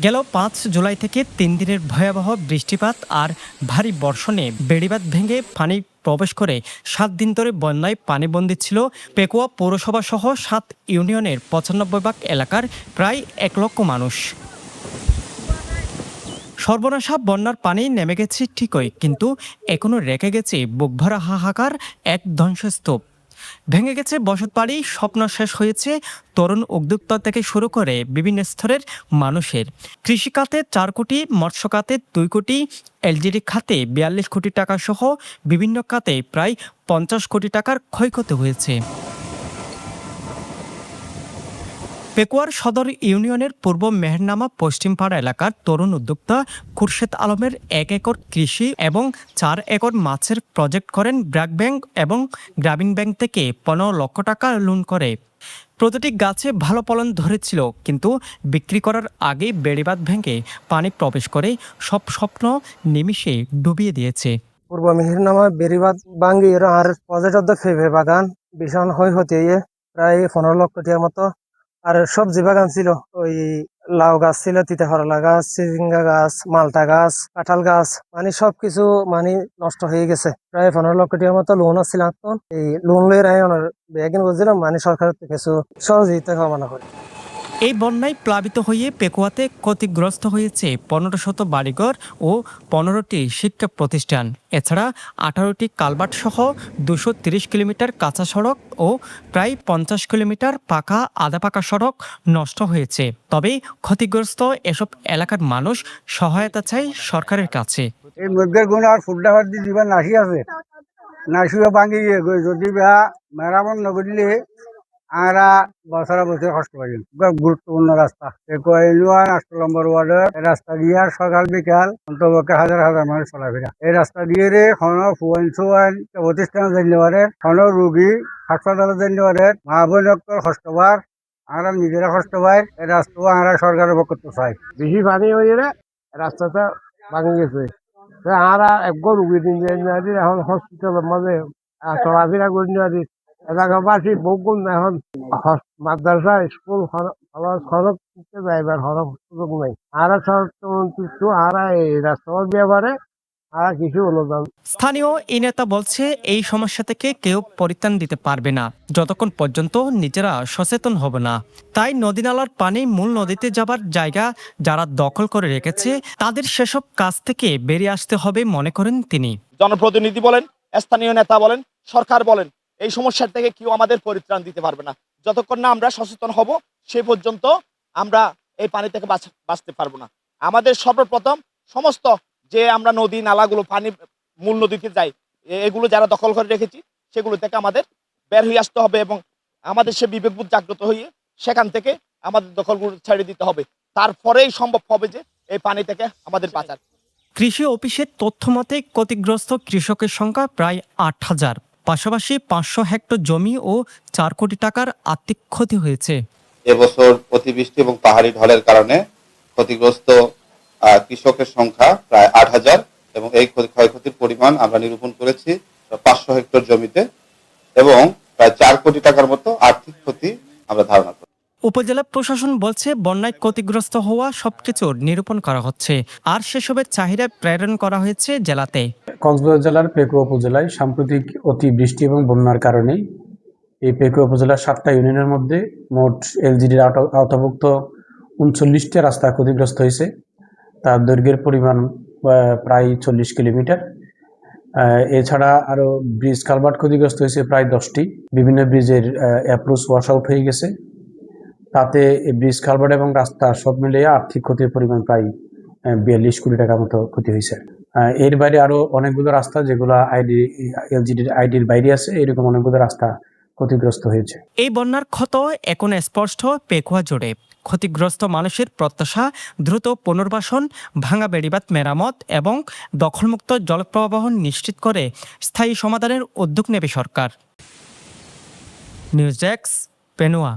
গেল ৫ জুলাই থেকে ৩ দিনের ভয়াবহ বৃষ্টিপাত আর ভারী বর্ষণে বেড়িবাঁধ ভেঙে পানি প্রবেশ করে ৭ দিন ধরে বন্যায় পানিবন্দী ছিল পেকুয়া পৌরসভা সহ ৭ ইউনিয়নের ৯৫ ভাগ এলাকার প্রায় ১ লক্ষ মানুষ। সর্বনাশা বন্যার পানি নেমে গেছে ঠিকই, কিন্তু এখনো রেখে গেছে বুকভরা হাহাকার এক ধ্বংসস্তূপ। ভেঙে গেছে বসতবাড়ি, স্বপ্ন শেষ হয়েছে তরুণ উদ্যোক্তা থেকে শুরু করে বিভিন্ন স্তরের মানুষের। কৃষি খাতে ৪ কোটি, মৎস্য খাতে ২ কোটি, এলজিডি খাতে ৪২ কোটি টাকা সহ বিভিন্ন খাতে প্রায় ৫০ কোটি টাকার ক্ষয়ক্ষতি হয়েছে। পেকুয়ার সদর ইউনিয়নের পূর্ব মেহেরনামা পশ্চিমপাড়া এলাকার তরুণ উদ্যোক্তা খুরশেদ আলমের ১ একর কৃষি এবং ৪ একর মাছের প্রজেক্ট করেন ব্র্যাক ব্যাংক এবং গ্রামীণ ব্যাংক থেকে ১৫ লক্ষ টাকা লোন করে। প্রতিটি গাছে ভালো ফলন ধরেছিল, কিন্তু বিক্রি করার আগে বেড়িবাঁধ ভেঙে পানি প্রবেশ করে সব স্বপ্ন নিমিষে ডুবিয়ে দিয়েছে। পূর্ব মেহেরনামা বেড়িবাঁধ ভাঙ্গির আর প্রজেক্ট ফেভে বাগান ভীষণ হতে প্রায় ১৫ লক্ষ টাকার মতো। আর সবজি বাগান ছিল, ওই লাউ গাছ ছিল, তিতা করলা গাছ, চিচিঙ্গা গাছ, মালটা গাছ, কাঁঠাল গাছ, মানে সবকিছু মানে নষ্ট হয়ে গেছে। প্রায় ১৫ লক্ষ টাকার মতো লোন আসছিল। এই লোন লয়ে ব্যাগিন করছিলাম, মানে সরকারের থেকে কিছু সহযোগিতা কামনা করি। এই বন্যায় প্লাবিত হয়ে পেকুয়াতে ক্ষতিগ্রস্ত হয়েছে ১৫শত বাড়িঘর ও ১৫টি শিক্ষা প্রতিষ্ঠান। এছাড়া ১৮টি কালভার্ট সহ ২৩০ কিলোমিটার কাঁচা সড়ক ও প্রায় ৫০ কিলোমিটার পাকা আধা পাকা সড়ক নষ্ট হয়েছে। তবে ক্ষতিগ্রস্ত এসব এলাকার মানুষ সহায়তা চায় সরকারের কাছে। এই মুরগের গুণ আর ফুলটা দিয়ে দিবার নাসি আছে, নাসিও ভাঙি যদি মেরামত নকরিলে আমরা বছরে বছর কষ্ট পাই। গুরুত্বপূর্ণ রাস্তা ৮ নম্বর ওয়ার্ডের রাস্তা দিয়ে সকাল বিকাল অন্তপক্ষে হাজার হাজার মানুষ চলাফেরা। এই রাস্তা দিয়ে রে ফুয়াইন প্রতিষ্ঠান জানতে পারে, রোগী হাসপাতালে জানতে পারে, মা বোন কষ্ট পার, আমরা নিজেরা কষ্ট পাই। এই রাস্তাও আমরা সরকারের পক্ষ তো চাই। বেশি পানি হয়ে রাস্তাটা ভাঙি গেছে, আমরা একবার রুগী দিন এখন হসপিটালের মাঝে চলাফেরা করি এলাকাবাসী বহুগুণ এখন মাদ্রাসা স্কুল খরচ যাইবার সুযোগ নাই। আর স্বরাষ্ট্রমন্ত্রী আর এই রাস্তার ব্যাপারে আর কিছু অনুদান। স্থানীয় এই নেতা বলছে, এই সমস্যা থেকে কেউ পরিত্রাণ দিতে পারবে না যতক্ষণ পর্যন্ত নিজেরা সচেতন হবে না। তাই নদী নালার পানি মূল নদীতে যাবার জায়গা যারা দখল করে রেখেছে তাদের সেসব কাজ থেকে বেরিয়ে আসতে হবে মনে করেন তিনি। জনপ্রতিনিধি বলেন, স্থানীয় নেতা বলেন, সরকার বলেন, এই সমস্যার থেকে কেউ আমাদের পরিত্রাণ দিতে পারবে না। যতক্ষণ না আমরা সচেতন হব সে পর্যন্ত আমরা এই পানি থেকে বাঁচতে পারবো না। আমাদের সর্বপ্রথম সমস্ত যে আমরা নদী নালাগুলো পানি মূল নদীতে যাই, এগুলো যারা দখল করে রেখেছি সেগুলো থেকে আমাদের বের হয়ে আসতে হবে এবং আমাদের সে বিবেকবোধ জাগ্রত হয়ে সেখান থেকে আমাদের দখলগুলো ছেড়ে দিতে হবে। তারপরেই সম্ভব হবে যে এই পানি থেকে আমাদের বাঁচার। কৃষি অফিসের তথ্য মতে ক্ষতিগ্রস্ত কৃষকের সংখ্যা প্রায় ৮,০০০। পাশাপাশি ৫০০ হেক্টর জমি ও ৪ কোটি টাকার আর্থিক ক্ষতি হয়েছে। এবছর অতিবৃষ্টি এবং পাহাড়ি ঢলের কারণে ক্ষতিগ্রস্ত কৃষকের সংখ্যা প্রায় ৮,০০০ এবং এই ক্ষয়ক্ষতির পরিমাণ আমরা নিরূপণ করেছি ৫০০ হেক্টর জমিতে এবং প্রায় ৪ কোটি টাকার মতো আর্থিক ক্ষতি আমরা ধারণা করি। উপজেলা প্রশাসন বলছে, বন্যায় ক্ষতিগ্রস্ত হওয়া সবকিছুর নিরূপণ করা হচ্ছে আর সেসবের চাহিদা প্রেরণ করা হয়েছে জেলাতে। কক্সবাজার জেলার পেকুয়া উপজেলায় সাম্প্রতিক অতিবৃষ্টি এবং বন্যার কারণে এই পেকুয়া উপজেলার ৭টা ইউনিয়নের মধ্যে মোট এলজিডির আওতাভুক্ত ৩৯টা রাস্তা ক্ষতিগ্রস্ত হয়েছে। তার দৈর্ঘ্যের পরিমাণ প্রায় ৪০ কিলোমিটার। এছাড়া আরও ব্রিজ কালভার্ট ক্ষতিগ্রস্ত হয়েছে প্রায় 10টি। বিভিন্ন ব্রিজের অ্যাপ্রোচ ওয়াশ আউট হয়ে গেছে। তাতে ব্রিজ কালভার্ট এবং রাস্তা সব মিলিয়ে আর্থিক ক্ষতির পরিমাণ প্রায় ৪২ কোটি টাকার মতো ক্ষতি হয়েছে। এর বাইরে আরও অনেকগুলো রাস্তা যেগুলো এলজিডির আইডির বাইরে আছে, এরকম অনেকগুলো রাস্তা ক্ষতিগ্রস্ত হয়েছে। এই বন্যার ক্ষত এখন স্পষ্ট পেকুয়া জুড়ে। ক্ষতিগ্রস্ত মানুষের প্রত্যাশা দ্রুত পুনর্বাসন, ভাঙা বেড়িবাঁধ মেরামত এবং দখলমুক্ত জলপ্রবাহ নিশ্চিত করে স্থায়ী সমাধানের উদ্যোগ নেবে সরকার। News desk, পেনুয়া।